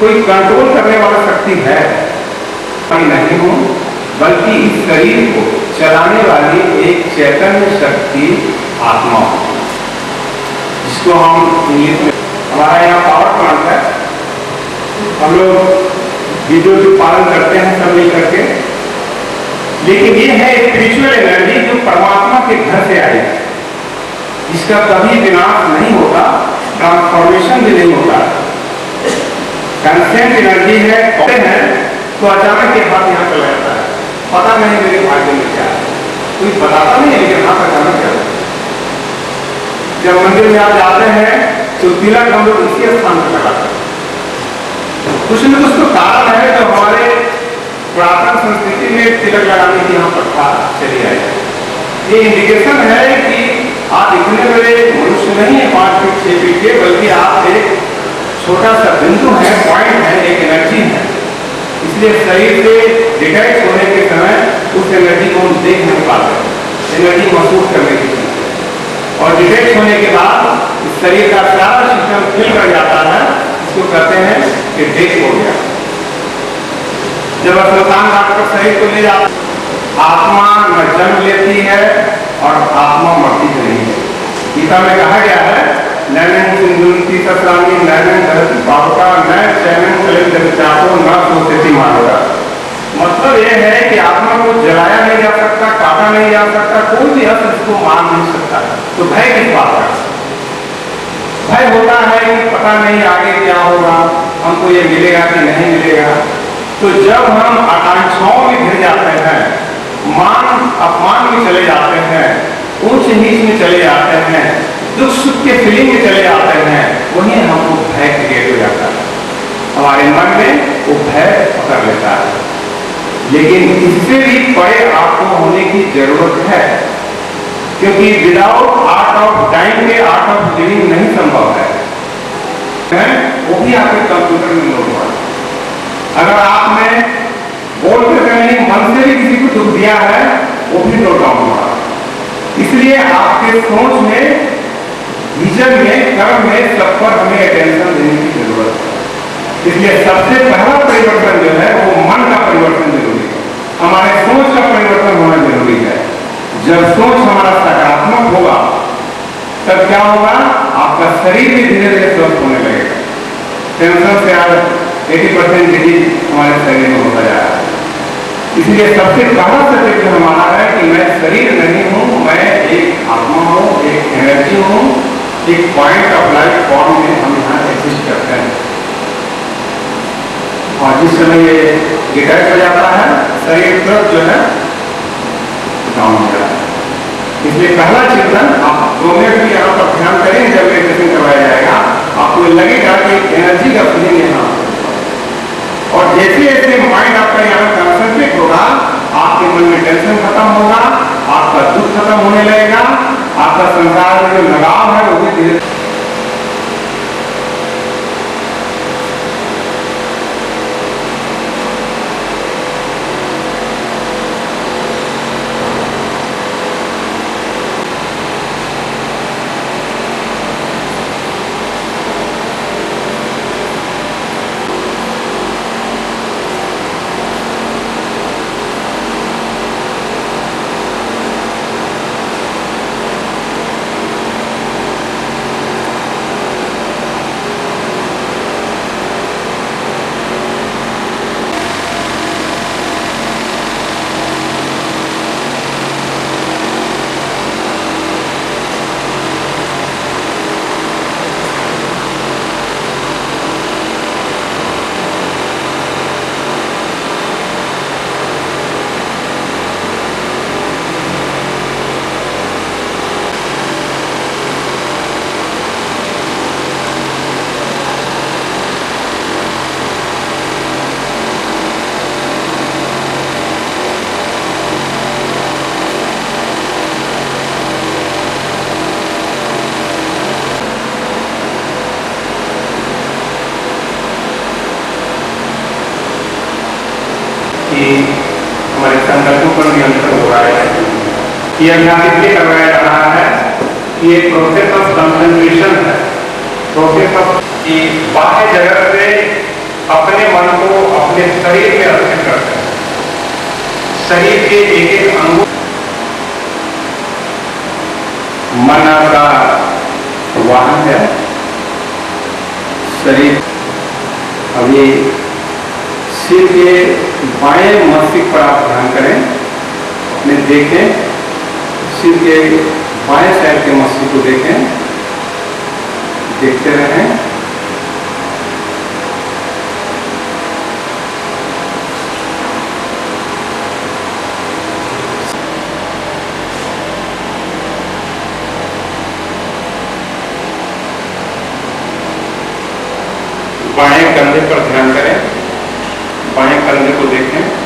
कोई कंट्रोल करने वाला शक्ति है नहीं हूं, बल्कि इस शरीर को चलाने वाली एक चैतन्य शक्ति आत्मा होती है, जिसको हम इंग्लिश में, हमारा यहाँ पावर प्लांट है, हम लोग विद्युत उत्पादन करते हैं सब मिल करके, लेकिन ये है स्पिरिचुअल एनर्जी जो परमात्मा के घर से आई है, जिसका कभी विनाश नहीं होता, ट्रांसफॉर्मेशन भी नहीं होता। कंसेंट एनर्जी है, कहते हैं तो अचानक एक हाथ यहाँ चला जाता है, पता नहीं मेरे भाग्य में क्या है, कोई बताता नहीं है, लेकिन हाथ अचानक क्या है। जब मंदिर में आप जाते हैं तो तिलक हम लोग इसी स्थान पर लगाते हैं, कुछ न कुछ तो कारण है जो हमारे पुरातन संस्कृति में तिलक लगाने की यहाँ प्रथा चली आई है। ये इंडिकेशन है कि आप इतने बड़े मनुष्य नहीं है 5 फीट 6 फीट के, बल्कि आप एक छोटा सा बिंदु है, पॉइंट है, एक एनर्जी है। इसलिए शरीर से डिटैच होने के समय उस एनर्जी को हम देख नहीं पाते, एनर्जी महसूस करने की चीज, और डिटैच होने के बाद इस शरीर का सारा सिस्टम फिल कर जाता है, इसको कहते हैं कि डेथ हो गया। जब श्मशान घाट पर शरीर को ले जाता, आत्मा न जन्म लेती है और आत्मा मरती नहीं है। गीता में कहा गया है, नैनं सिंधुंती सस्रामी नैनं धरती पावका न चैनं कलिंद चाको न सोचती मारोगा। मतलब यह है कि आत्मा को जलाया नहीं जा सकता, काटा नहीं जा सकता, कोई भी हस्त इसको मार नहीं सकता। तो भय किस बात का? भय होता है कि पता नहीं आगे क्या होगा, हमको ये मिलेगा कि नहीं मिलेगा। तो जब हम आकांक्षाओं में घिर जाते हैं, मान अपमान में चले जाते हैं, ऊंच नीच में चले जाते हैं, दुख सुख के फीलिंग में चले जाते हैं, वहीं हमको भय क्रिएट हो जाता है, हमारे मन में वो भय पकड़ लेता है। लेकिन इससे भी परे आपको होने की जरूरत है, क्योंकि विदाउट आर्ट ऑफ डाइंग के आर्ट ऑफ लिविंग नहीं संभव है। वो भी आपके कंप्यूटर में लोड हुआ। अगर आपने बोल करके नहीं, मन से भी किसी को दुख दिया है, वो भी नोट डाउन हुआ। इसलिए आपके सोच में, विजन में, कर्म में, सब पर हमें अटेंशन देने की जरूरत है। इसलिए सबसे पहला परिवर्तन जो है वो मन का परिवर्तन जरूरी है, हमारे सोच का परिवर्तन होना जरूरी है। जब सोच हमारा सकारात्मक होगा तब क्या होगा, आपका शरीर भी धीरे धीरे स्वस्थ होने लगेगा। टेंशन से आज 80% डिजीज हमारे शरीर में होता जा रहा है। इसलिए सबसे पहला सत्य जो हमारा है कि मैं शरीर नहीं हूं, मैं एक आत्मा हूं, एक एनर्जी हूं, एक पॉइंट ऑफ लाइफ फॉर्म में हम यहाँ एग्जिस्ट करते हैं। और जिस समय ये डिटैच हो जाता है, शरीर तुरंत जो है डाउन हो जाता है। इसलिए पहला चिंतन आप 2 मिनट भी यहाँ पर ध्यान करें, जब मेडिटेशन करवाया जाएगा आपको लगेगा कि एनर्जी का फीलिंग यहाँ, और जैसे जैसे माइंड आपका यहाँ कंसंट्रेट होगा, आपके मन में टेंशन खत्म होगा, आपका दुख खत्म होने लगेगा, आपका संसार में जो लगाव है वो भी धीरे कि हमारे संकल्पों पर नियंत्रण हो रहा है। ये अभ्यास इसलिए करवाया जा रहा है कि ये प्रोसेस ऑफ कंसंट्रेशन है, प्रोसेस ऑफ कि बाह्य जगत से अपने मन को अपने शरीर में अर्पित करते हैं। शरीर के एक एक अंगों, मन का वाहन है शरीर। अभी सिर के बाएं मस्तिष्क पर आप ध्यान करें, अपने देखें, सिर के बाएं साइड के मस्तिष्क को देखें, देखते रहें। बाएं कंधे पर ध्यान करें, बाएं कंधे को देखें।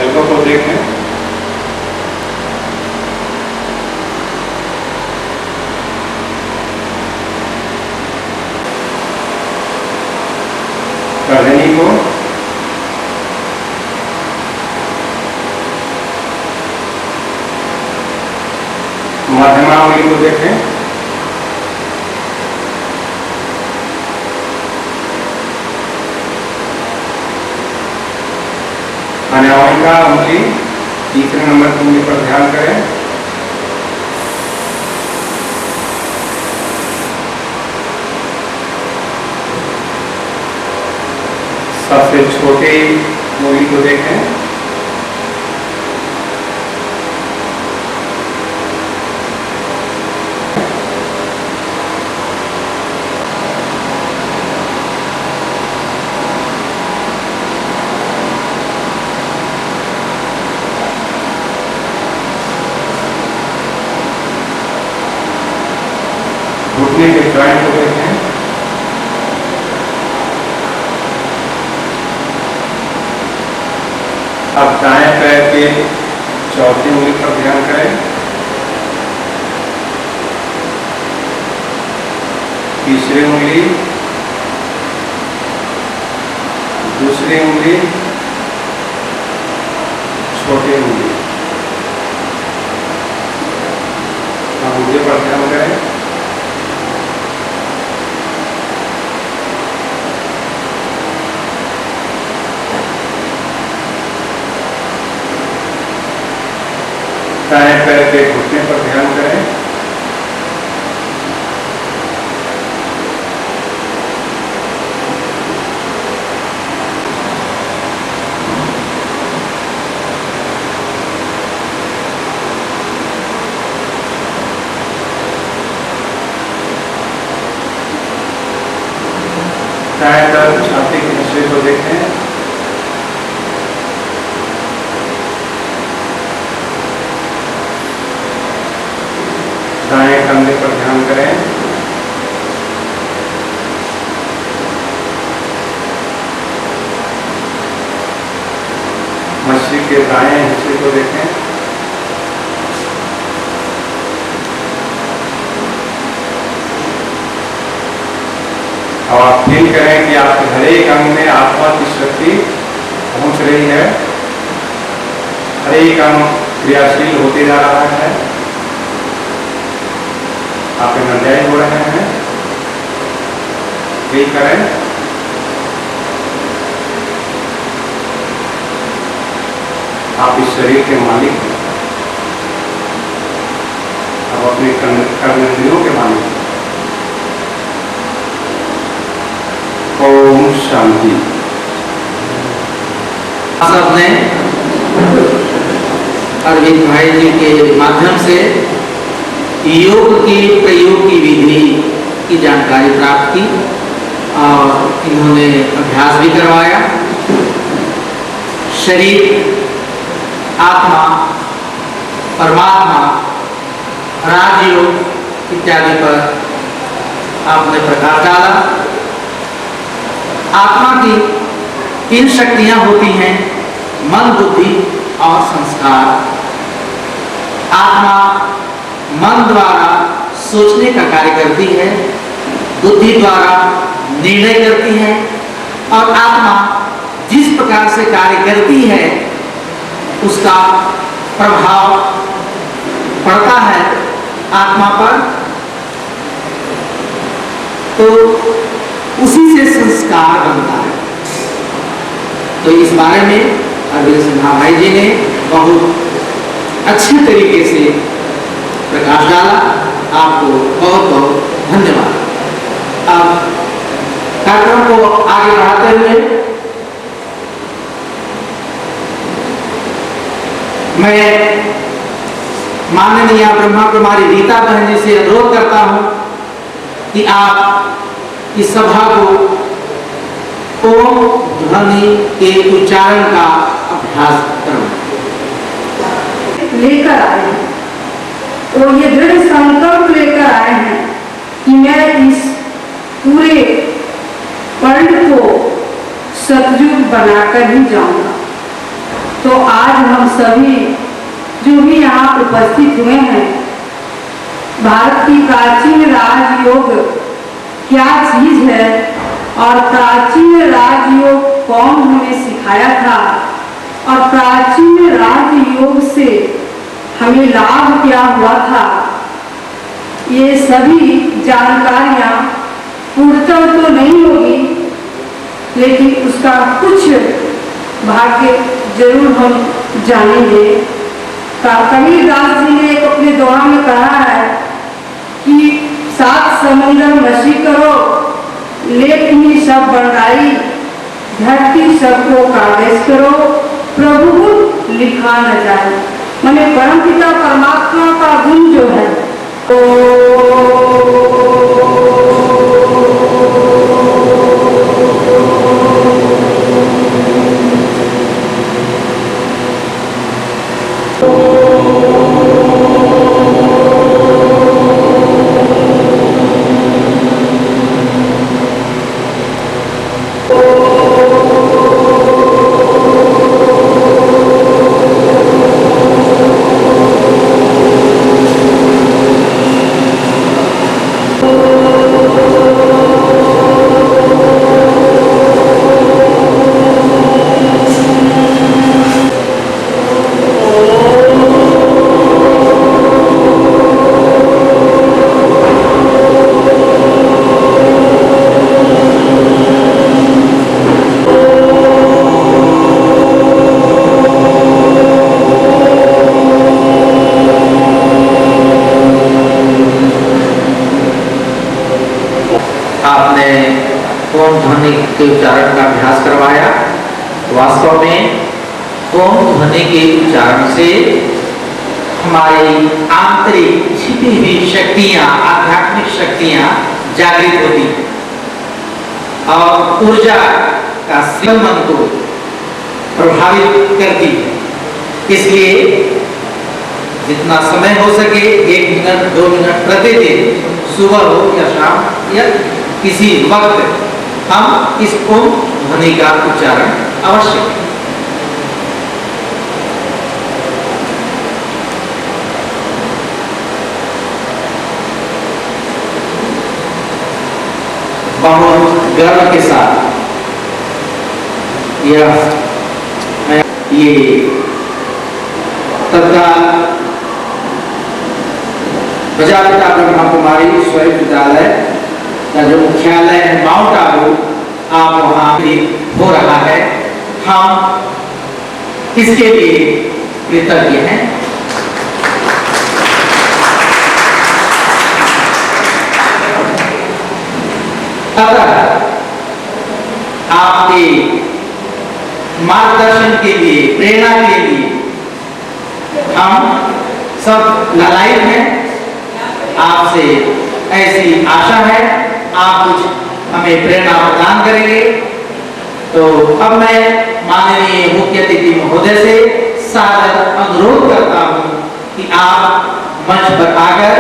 एल्बो को देखें। करधनी को, मध्यमा उंगली को देखें। अनामिका उंगली, तीसरे नंबर की उंगली पर ध्यान करें। सबसे छोटी उंगली को देखें। घुटने के जॉइंट को देखें। अब दाएं पैर के चौथी उंगली पर ध्यान करें। तीसरी उंगली, दूसरी उंगली, छोटी उंगली। अंगूठे पर ध्यान करें। दाएं पैर के घुटने पर ध्यान करें। दाएं तरफ छाती के हिस्से को देखें। दाएं कंधे पर ध्यान करें। मस्तिष्क के दाएं हिस्से को देखें। और आप फील करें कि आपके हर एक अंग में आत्मा की शक्ति पहुंच रही है। हर एक अंग क्रियाशील होते जा रहा है। आप एनर्जाइज हो रहे हैं। फील करें। आप इस शरीर के मालिक हैं। आप अपने कर्मेंद्रियों के मालिक हैं। ओम शांति। सबने अरविंद भाई जी के माध्यम से योग की प्रयोग की विधि की जानकारी प्राप्त की और इन्होंने अभ्यास भी करवाया। शरीर, आत्मा, परमात्मा, राजयोग इत्यादि पर आपने प्रकाश डाला। आत्मा की 3 शक्तियां होती हैं, मन, बुद्धि और संस्कार। आत्मा मन द्वारा सोचने का कार्य करती है, बुद्धि द्वारा निर्णय करती है और आत्मा जिस प्रकार से कार्य करती है उसका प्रभाव पड़ता है आत्मा पर, तो उसी से संस्कार बनता है। तो इस बारे में अरविंद सिन्हा भाई जी ने बहुत अच्छे तरीके से प्रकाश डाला। आपको बहुत बहुत धन्यवाद। अब कार्यक्रम को आगे बढ़ाते हुए मैं माननीय ब्रह्मा कुमारी रीता बहन जी से अनुरोध करता हूं कि आप इस सभा को ओम ध्वनि के उच्चारण का अभ्यास करें। लेकर आए हैं और ये दृढ़ संकल्प लेकर आए हैं कि मैं इस पूरे वर्ल्ड को सतयुग बनाकर ही जाऊंगा। तो आज हम सभी जो भी यहाँ उपस्थित हुए हैं, भारत की प्राचीन राजयोग क्या चीज है और प्राचीन राजयोग कौन हमें सिखाया था और प्राचीन राजयोग से हमें लाभ क्या हुआ था, ये सभी जानकारियाँ पूर्णतः तो नहीं होगी, लेकिन उसका कुछ भाग्य जरूर हम जानेंगे। कबीरदास जी ने एक अपने दोहा में कहा है कि 7 समुंदर मछली करो, लेकिन सब बनाई, धरती सबको कागज करो, प्रभु लिखा न जाए। माने परमपिता परमात्मा का गुण जो है के उच्चारण का अभ्यास करवाया। वास्तव में ओम ध्वनि के उच्चारण से हमारी आंतरिक छिपी हुई शक्तियां, आध्यात्मिक शक्तियां जागृत होती हैं और ऊर्जा का संबंध को प्रभावित करती है। इसलिए जितना समय हो सके 1 मिनट 2 मिनट प्रतिदिन, सुबह हो या शाम या किसी वक्त, हम इस ओम ध्वनि का उच्चारण अवश्य करें। बहुत गर्व के साथ ये तत्काल प्रजापिता ब्रह्मा कुमारी स्वयं विद्यालय का जो मुख्यालय है माउंट आबू, आप वहां भी हो रहा है। हम इसके लिए कृतज्ञ हैं। अगर आपके मार्गदर्शन के लिए, प्रेरणा के लिए हम सब लालायित हैं। आपसे ऐसी आशा है आप कुछ हमें प्रेरणा प्रदान करेंगे। तो अब मैं माननीय मुख्य अतिथि महोदय से सादर अनुरोध करता हूं कि आप मंच पर आकर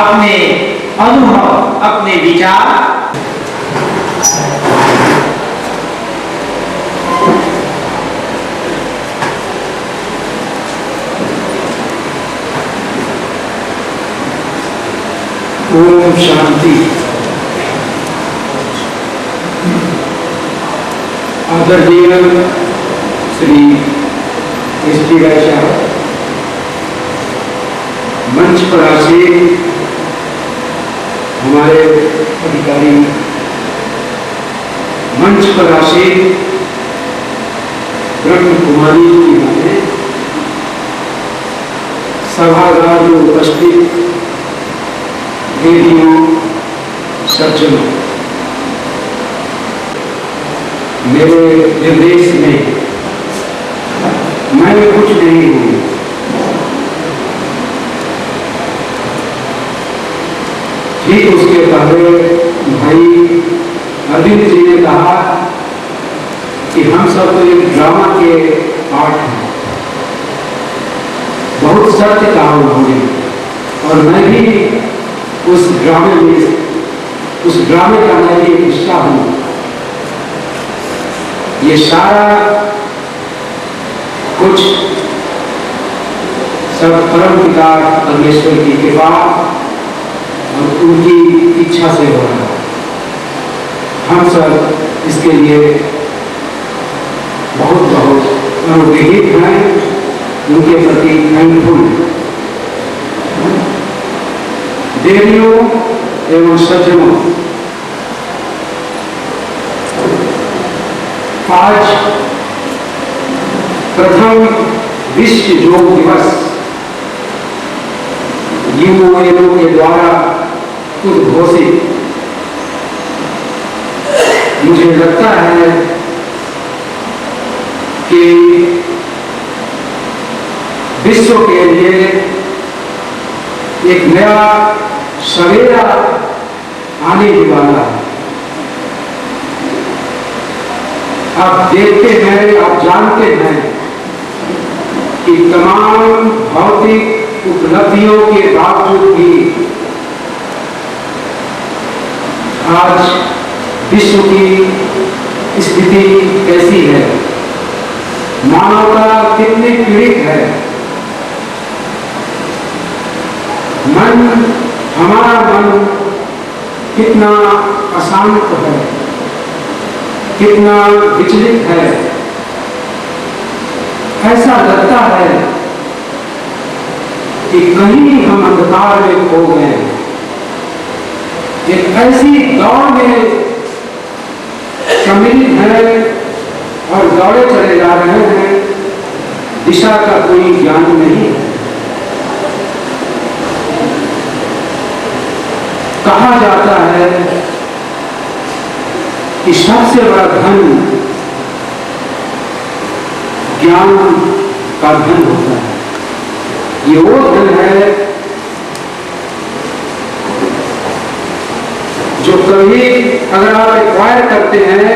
अपने अनुभव, अपने विचार ओम शांति। आदरणीय श्री एस.टी. राय साहब, मंच पर आसीन हमारे अधिकारी, मंच पर आसीन ब्रह्म कुमारी की माने, सभागार में उपस्थित देवियों, सज्जनों, मेरे निर्देश में मैं कुछ नहीं हूं। ठीक उसके पहले भाई अरविंद जी ने कहा कि हम सब तो एक ड्रामा के पार्ट हैं। बहुत सत्य कहा उन्होंने, और मैं भी उस ड्रामे का मैं भी एक हिस्सा हूं। ये सारा कुछ सब परम पिता परमेश्वर की कृपा और उनकी इच्छा से हो रहा है। हम सब इसके लिए बहुत बहुत अनुग्रहित हैं, उनके प्रति थैंकफुल। देवियों एवं सज्जनों, आज प्रथम विश्व योग दिवस यूएनओ के द्वारा उद्घोषित, मुझे लगता है कि विश्व के लिए एक नया सवेरा आने ही वाला है। आप देखते हैं, आप जानते हैं कि तमाम भौतिक उपलब्धियों के बावजूद भी आज विश्व की स्थिति कैसी है, मानवता कितनी पीड़ित है। हमारा मन कितना अशांत है, कितना विचलित है। ऐसा लगता है कि कहीं हम अंधकार में खो गए, एक ऐसी दौड़ में सम्मिलित है और दौड़े चले जा रहे हैं, दिशा का कोई ज्ञान नहीं है। कहा जाता है कि सबसे बड़ा धन ज्ञान का धन होता है। ये वो धन है जो कभी अगर आप एक्वायर करते हैं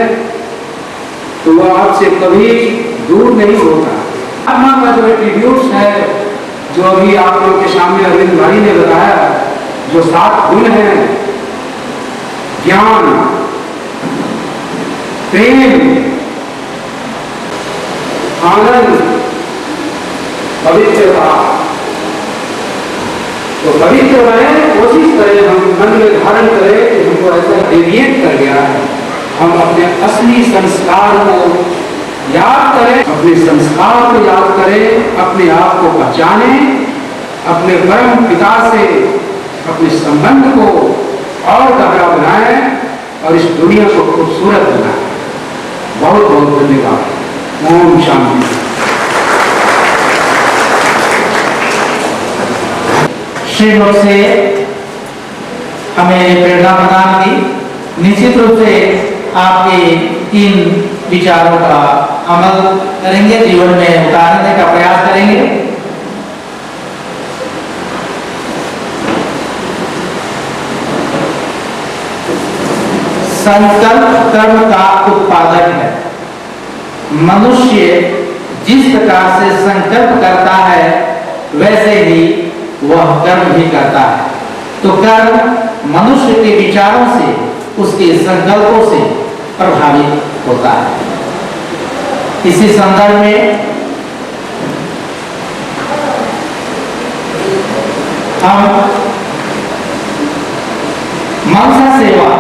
तो वह आपसे कभी दूर नहीं होता। आत्मा का जो एट्रीब्यूट्स है, जो अभी आप लोग के सामने अरविंद भाई ने बताया, जो 7 गुण हैं, ज्ञान, प्रेम, आनंद, पवित्रता, तो पवित्र रहें, कोशिश करें, हम मन में धारण करें कि हमको ऐसा डेविएट कर गया है। हम अपने असली संस्कार को याद करें, अपने संस्कार को याद करें, अपने आप को पहचानें, अपने परम पिता से अपने संबंध को और गहरा बनाएं और इस दुनिया को खूबसूरत बनाएं। बहुत बहुत धन्यवाद। ओम शांति। श्री मुख से हमें प्रेरणा प्रदान की। निश्चित रूप से आपके इन विचारों का अमल करेंगे, जीवन में उतारने का प्रयास करेंगे। संकल्प कर्म का उत्पादक है। मनुष्य जिस प्रकार से संकल्प करता है वैसे ही वह कर्म भी करता है। तो कर्म मनुष्य के विचारों से, उसके संकल्पों से प्रभावित होता है। इसी संदर्भ में हम मनसा सेवा,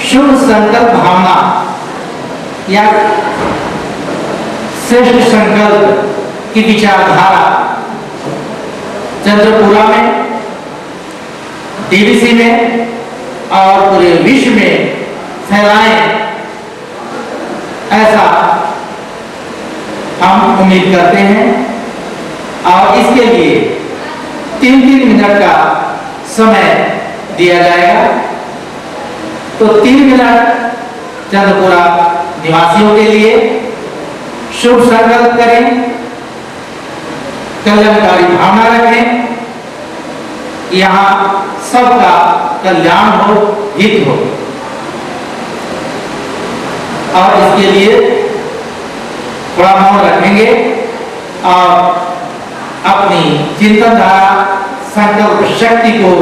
शुभ संकल्प भावना या श्रेष्ठ संकल्प की विचारधारा चंद्रपुरा में, डीवीसी में और पूरे विश्व में फैलाएं, ऐसा हम उम्मीद करते हैं। और इसके लिए 3-3 मिनट का समय दिया जाएगा। तो 3 मिनट चंद्रपुरा निवासियों के लिए शुभ संकल्प करें, कल्याणकारी भावना रखें, यहाँ सबका कल्याण हो, हित हो। और इसके लिए थोड़ा मौन रखेंगे और अपनी चिंतन धारा, संकल्प शक्ति को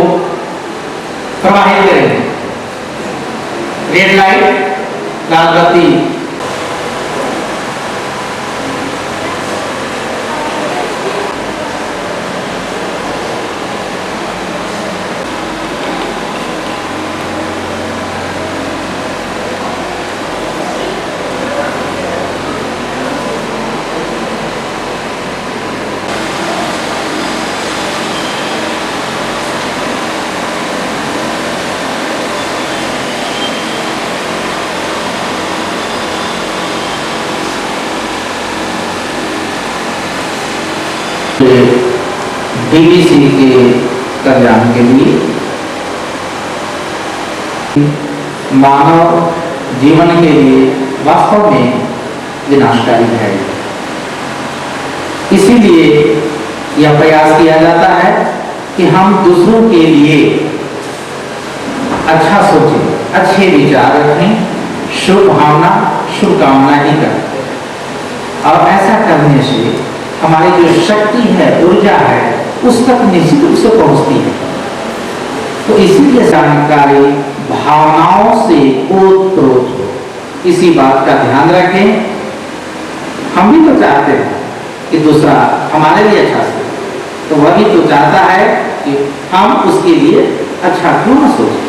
प्रवाहित करेंगे। रेड लाइट, लाल बत्ती। डीवीसी के कल्याण के लिए, मानव जीवन के लिए वास्तव में विनाशकारी है। इसीलिए यह प्रयास किया जाता है कि हम दूसरों के लिए अच्छा सोचें, अच्छे विचार रखें, शुभ भावना, शुभकामना ही करें। और ऐसा करने से हमारी जो शक्ति है, ऊर्जा है, उस तक निश्चित रूप से पहुंचती है। तो इसीलिए जानकारी भावनाओं से ओतप्रोत हो, इसी बात का ध्यान रखें। हम भी तो चाहते हैं कि दूसरा हमारे लिए अच्छा सोचे, तो वह भी तो चाहता है कि हम उसके लिए अच्छा क्यों न सोचें।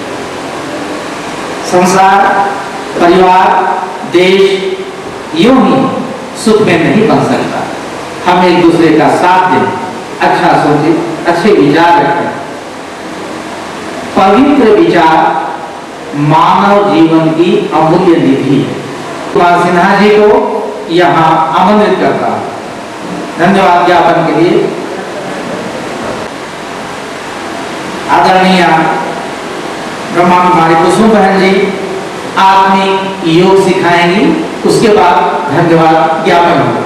संसार, परिवार, देश यूं ही सुख में नहीं बन सकता। हम एक दूसरे का साथ दें, अच्छा सोचें, अच्छे विचार रखें। पवित्र विचार मानव जीवन की अमूल्य निधि है। कुमार सिन्हा जी को यहाँ आमंत्रित करता हूं धन्यवाद ज्ञापन के लिए। आदरणीय ब्रह्मा कुमारी कुसुम बहन जी आत्मिक योग सिखाएंगी, उसके बाद धन्यवाद ज्ञापन होगा।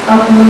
अपनी